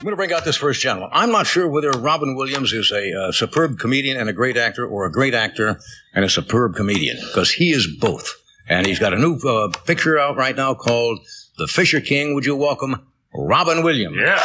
I'm going to bring out this first gentleman. I'm not sure whether Robin Williams is a superb comedian and a great actor, or a great actor and a superb comedian, because he is both. And he's got a new picture out right now called The Fisher King. Would you welcome Robin Williams? Yeah.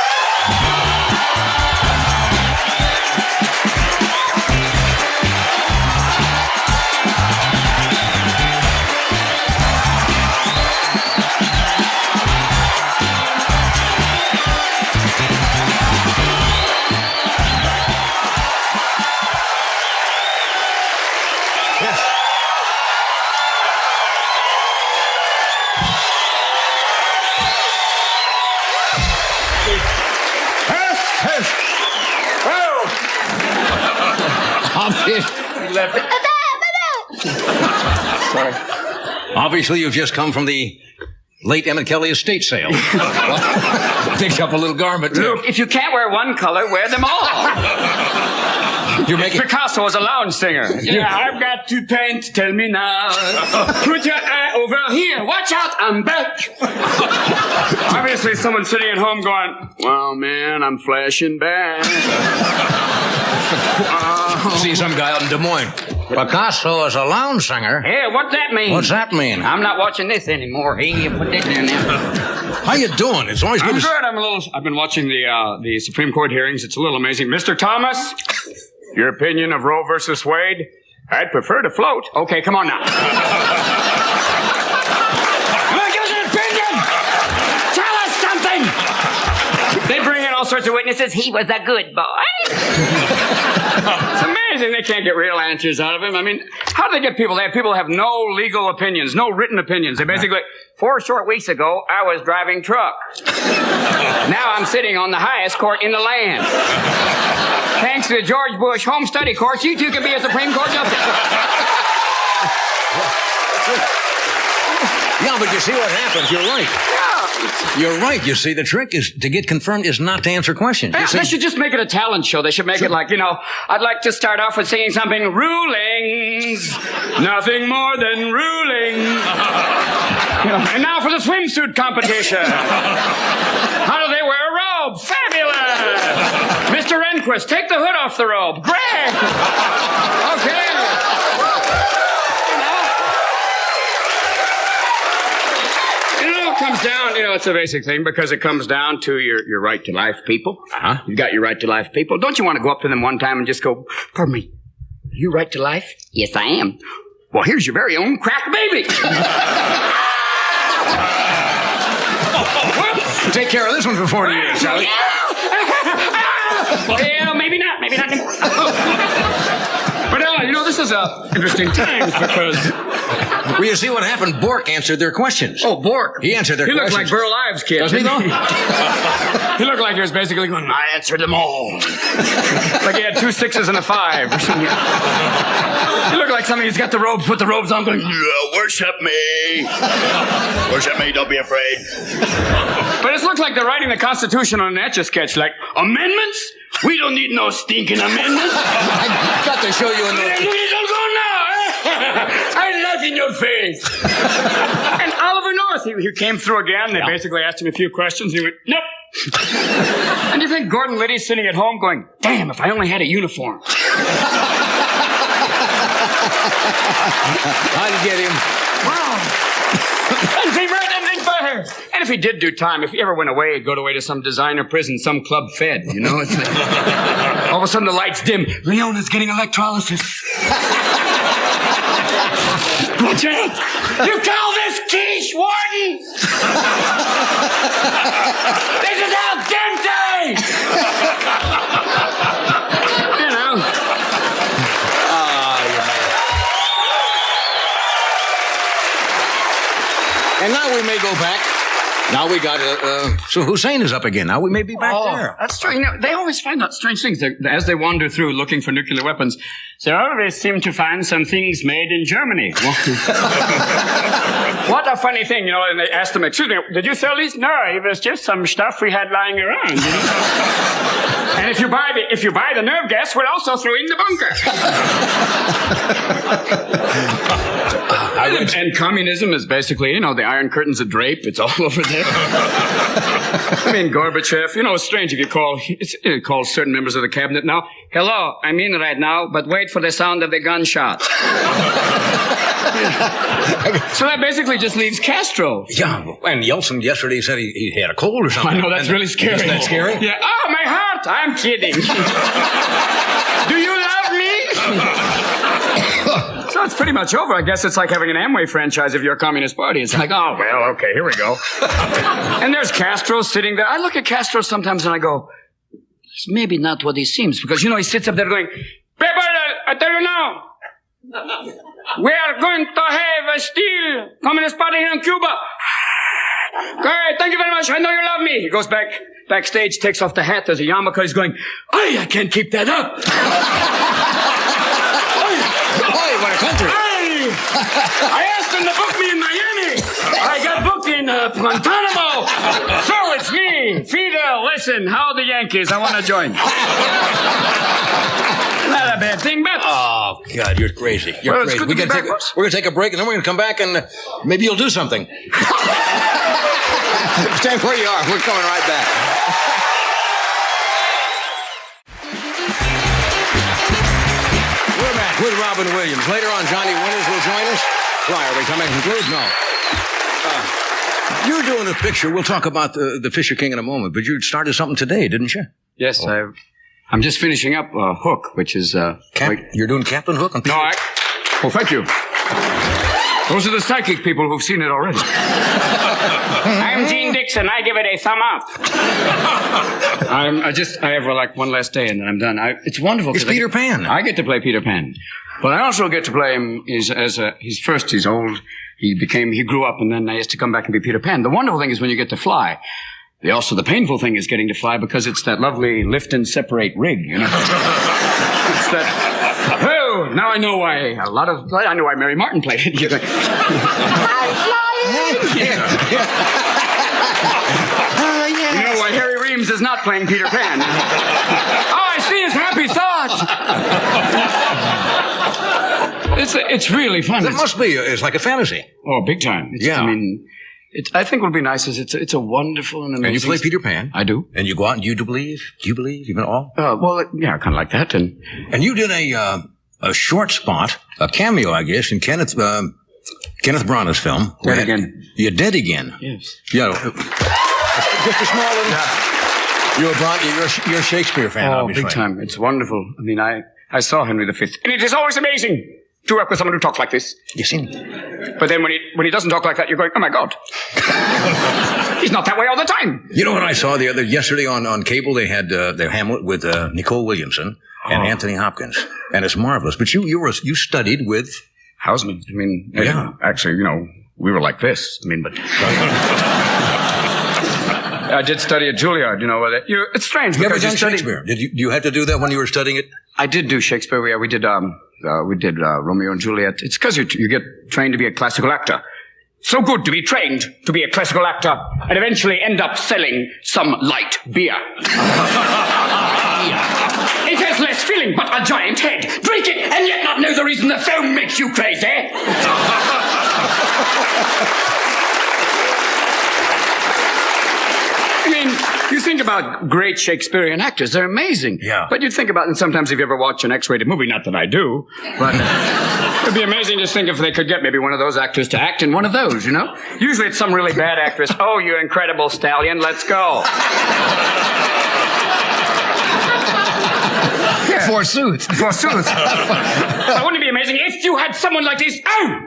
Sorry. Obviously, you've just come from the late Emmett Kelly estate sale. Picked up a little garment, too. Look, if you can't wear one color, wear them all. You're making... Picasso was a lounge singer. Yeah, I've got to paint, tell me now. Put your eye over here. Watch out, I'm back. Obviously, someone's sitting at home going, well, man, I'm flashing back. See some guy out in Des Moines. Picasso is a lounge singer. Hey, what's that mean? What's that mean? I'm not watching this anymore. Hey, you put that down there. How you doing? It's always good. I'm good. I've been watching the Supreme Court hearings. It's a little amazing. Mr. Thomas, your opinion of Roe versus Wade? I'd prefer to float. Okay, come on now. Come on, give us an opinion. Tell us something. They bring in all sorts of witnesses. He was a good boy. It's amazing they can't get real answers out of him. I mean, how do they get people? They have people who have no legal opinions, no written opinions. They basically, 4 short weeks ago, I was driving truck. Now I'm sitting on the highest court in the land. Thanks to the George Bush Home Study Course, you two can be a Supreme Court justice. Yeah, but you see what happens. You're right. Yeah. You're right. You see, the trick is to get confirmed is not to answer questions. Yeah, they should just make it a talent show. They should make it like, I'd like to start off with singing something. Rulings. Nothing more than rulings. And now for the swimsuit competition. How do they wear a robe? Fabulous. Mr. Rehnquist, take the hood off the robe. Great. Okay. It comes down, it's a basic thing because it comes down to your right to life, people. Uh-huh. You've got your right to life, people. Don't you want to go up to them one time and just go, pardon me, you right to life? Yes, I am. Well, here's your very own crack baby. Take care of this one for 40 years, shall we? Well, maybe not anymore. But, this is interesting times because... Well, you see what happened? Bork answered their questions. Oh, Bork. He answered their questions. He looked like Burl Ives' kid. Doesn't he, though? He looked like he was basically going, I answered them all. Like he had 2 6s and a 5 or something. He looked like somebody who's got the robes, put the robes on, going, worship me. Worship me, don't be afraid. But it looked like they're writing the Constitution on an Etch-a-Sketch, like, amendments? We don't need no stinking amendments. I've got to show you a note. Please don't go now. I laugh in your face. And Oliver North, he came through again. They basically asked him a few questions. He went, nope. And you think Gordon Liddy's sitting at home going, damn, if I only had a uniform. I'd get him. Wow. And if he did do time, if he ever went away, he'd go away to some designer prison, some club fed, It's like, all of a sudden the lights dim. Leona's getting electrolysis. Watch out! You call this quiche, Warden? This is al dente! And now we may go back. Now we got, so Hussein is up again. Now we may be back there. That's true. They always find out strange things as they wander through looking for nuclear weapons. They always seem to find some things made in Germany. What a funny thing, and they asked them, excuse me, did you sell these? No, it was just some stuff we had lying around, And if you buy the nerve gas, we'll also throw in the bunker. And communism is basically, the Iron Curtain's a drape. It's all over there. I mean, Gorbachev, it's strange if you call certain members of the cabinet now, hello, I'm in right now, but wait for the sound of the gunshot. So that basically just leaves Castro. Yeah, and Yeltsin yesterday said he had a cold or something. I know, that's really scary. Isn't that scary? Yeah. Oh, my heart. I'm kidding. Do you love me? So it's pretty much over. I guess it's like having an Amway franchise if you're a Communist Party. It's like, oh, well, okay, here we go. And there's Castro sitting there. I look at Castro sometimes and I go, he's maybe not what he seems. Because, he sits up there going, people, I tell you now, we are going to have a still Communist Party here in Cuba. Okay, thank you very much. I know you love me. He goes backstage, takes off the hat. There's a yarmulke. He's going, I can't keep that up. What a country. I asked them to book me in Miami. I got booked in Guantanamo. So it's me, Fidel. Listen, how are the Yankees? I want to join. Not a bad thing, but... Oh, God, you're crazy. You're crazy. We're going to take a break, and then we're going to come back, and maybe you'll do something. Stay where you are. We're coming right back. We're back with Robin Williams. Later on, Johnny Winters will join us. Why, are we coming to conclude? No. You're doing a picture. We'll talk about the Fisher King in a moment, but you started something today, didn't you? Yes, I'm just finishing up Hook, which is... You're doing Captain Hook? No, well, thank you. Those are the psychic people who've seen it already. I'm Gene Dixon. I give it a thumb up. I have like one last day and then I'm done. It's wonderful. It's Peter Pan. I get to play Peter Pan. But I also get to play him he's old. He grew up and then he has to come back and be Peter Pan. The wonderful thing is when you get to fly. The painful thing is getting to fly because it's that lovely lift and separate rig, It's that... Oh, now I know why I know why Mary Martin played it. You're like, I'm flying! You know why Harry Reams is not playing Peter Pan. I see his happy thought. It's really fun. It must be. It's like a fantasy. Oh, big time. I think what would be nice is it's a wonderful and amazing... And you play Peter Pan. I do. And you go out and you do believe? Do you believe even all? Well, yeah, kind of like that. And you did a short spot, a cameo, I guess, in Kenneth Branagh's film. Dead Again. You're Dead Again. Yes. Yeah. Just a small little... Yeah. You're a Shakespeare fan, obviously. Big time. It's wonderderful. I mean, I saw Henry V. And it is always amazing to work with someone who talks like this. You see? But then when he doesn't talk like that, you're going, oh my God. He's not that way all the time. You know what I saw yesterday on cable? They had the Hamlet with Nicole Williamson and Anthony Hopkins. And it's marvelous. But you studied with Houseman. I mean, yeah. Actually, we were like this. I mean, but I did study at Juilliard, it's strange. You ever done Shakespeare? Do you have to do that when you were studying it? I did do Shakespeare. Yeah, we did Romeo and Juliet. It's because you get trained to be a classical actor. So good to be trained to be a classical actor and eventually end up selling some light beer. It has less filling but a giant head. Drink it and yet not know the reason the film makes you crazy. I mean, you think about great Shakespearean actors, they're amazing. Yeah. But you think about, and sometimes if you ever watch an X-rated movie, not that I do, but it'd be amazing to think if they could get maybe one of those actors to act in one of those, Usually it's some really bad actress. Oh, you incredible stallion, let's go. Yeah. Forsooth. But wouldn't it be amazing if you had someone like this? Oh,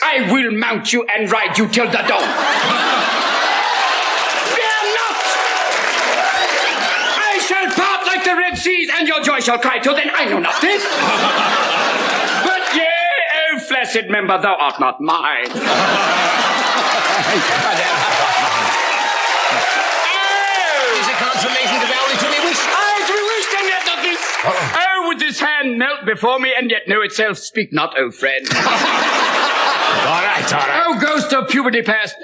I will mount you and ride you till the dawn. The Red Seas and your joy shall cry till then I know not this. But yea, O flaccid member, thou art not mine. Is it consummation to valley to me wish? To be wished and yet not this. Oh, would this hand melt before me and yet know itself speak not, O friend. All right. Oh, ghost of puberty past.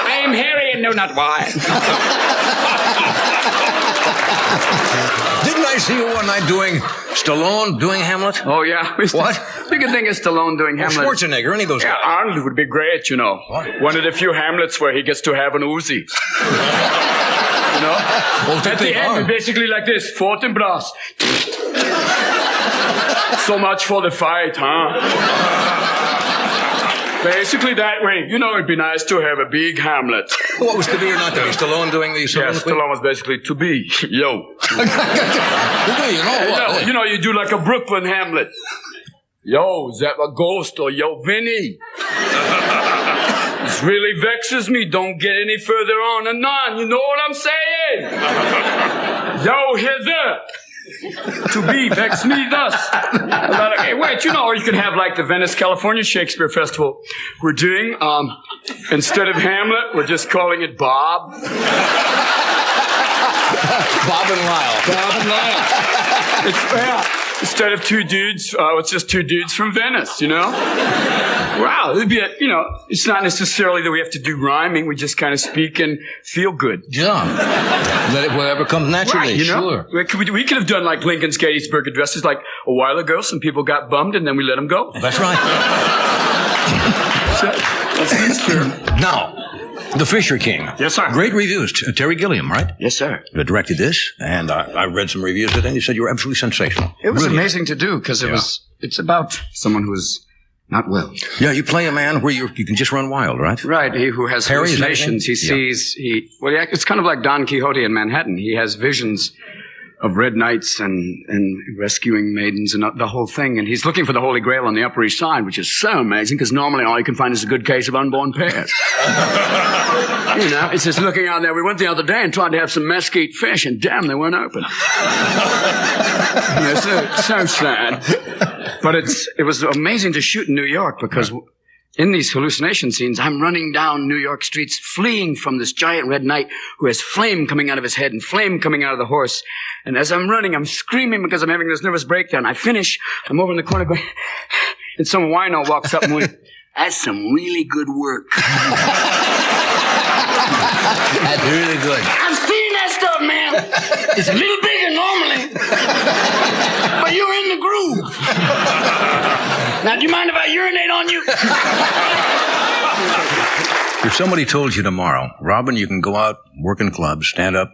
I am hairy and know not why. Didn't I I see you one night doing Stallone doing Hamlet? Oh, yeah. What? You can think of Stallone doing Hamlet. Schwarzenegger, any of those Yeah, guys. Arnold would be great, you know. What? One of the few Hamlets where he gets to have an Uzi. You know? Well, At the end, it's basically like this. Fortinbras. So much for the fight, huh? Basically that way. You know, it'd be nice to have a big Hamlet. What was to be or not to be? Stallone doing the Yeah, Stallone? Stallone was basically to be. Yo. You know, you do like a Brooklyn Hamlet. Yo, is that a ghost or yo, Vinny? This really vexes me. Don't get any further on and on. You know what I'm saying? Yo, hither. To be, vex me thus. Okay, wait, you know, or you could have like the Venice, California Shakespeare Festival. We're doing, instead of Hamlet, we're just calling it Bob. Bob and Lyle. Bob and Lyle. Instead of two dudes, it's just two dudes from Venice, you know? Wow, it'd be it's not necessarily that we have to do rhyming. We just kind of speak and feel good. Yeah. Let it whatever comes naturally. Right, you know? Sure. We could have done like Lincoln's Gettysburg Addresses like a while ago. Some people got bummed and then we let them go. That's right. That seems true. Now, The Fisher King. Yes, sir. Great reviews. Terry Gilliam, right? Yes, sir. You directed this, and I read some reviews of it, and you said you were absolutely sensational. It was Brilliant. amazing to do because it's about someone who's not well. Yeah, you play a man where you can just run wild, right? Right, he who has Harry, is that hallucinations. He his sees, it's kind of like Don Quixote in Manhattan. He has visions of red knights and rescuing maidens and the whole thing. And he's looking for the Holy Grail on the Upper East Side, which is so amazing because normally all you can find is a good case of unborn pears. You know, it's just looking out there. We went the other day and tried to have some mesquite fish, and damn, they weren't open. So sad. But it was amazing to shoot in New York because in these hallucination scenes, I'm running down New York streets, fleeing from this giant red knight who has flame coming out of his head and flame coming out of the horse. And as I'm running, I'm screaming because I'm having this nervous breakdown. I finish, I'm over in the corner going, and some wino walks up and went, "That's some really good work." That's really good. I've seen that stuff, man. It's a little bigger normally, but you're in the groove. Now, do you mind if I urinate on you? If somebody told you tomorrow, Robin, you can go out, work in clubs, stand up,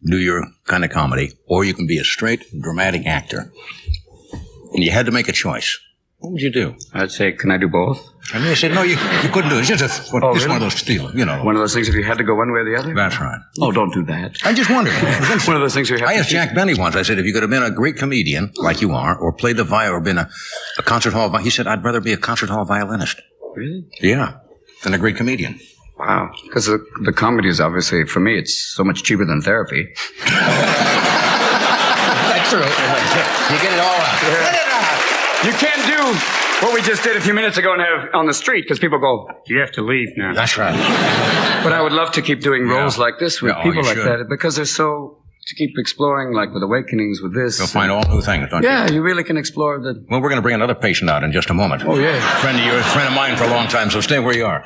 do your kind of comedy, or you can be a straight dramatic actor, and you had to make a choice, what would you do? I'd say, can I do both? And they said, no, you couldn't do it. It's just one of those steals, you know. One of those things if you had to go one way or the other? That's right. Oh, don't do that. I just wondered. One of those things you have I to asked Jack Benny once, I said, if you could have been a great comedian, like you are, or played the violin, or been a concert hall, he said, I'd rather be a concert hall violinist. Really? Yeah, than a great comedian. Wow. Because the comedy is obviously, for me, it's so much cheaper than therapy. That's true. You get it all out. You can't do what we just did a few minutes ago and have on the street because people go, you have to leave now. That's right. But I would love to keep doing roles like this with people like that because they're so, to keep exploring, like with Awakenings, with this. You'll find all new things, don't you? Yeah, you really can explore the... Well, we're going to bring another patient out in just a moment. Oh, yeah. Friend of yours, friend of mine for a long time, so stay where you are.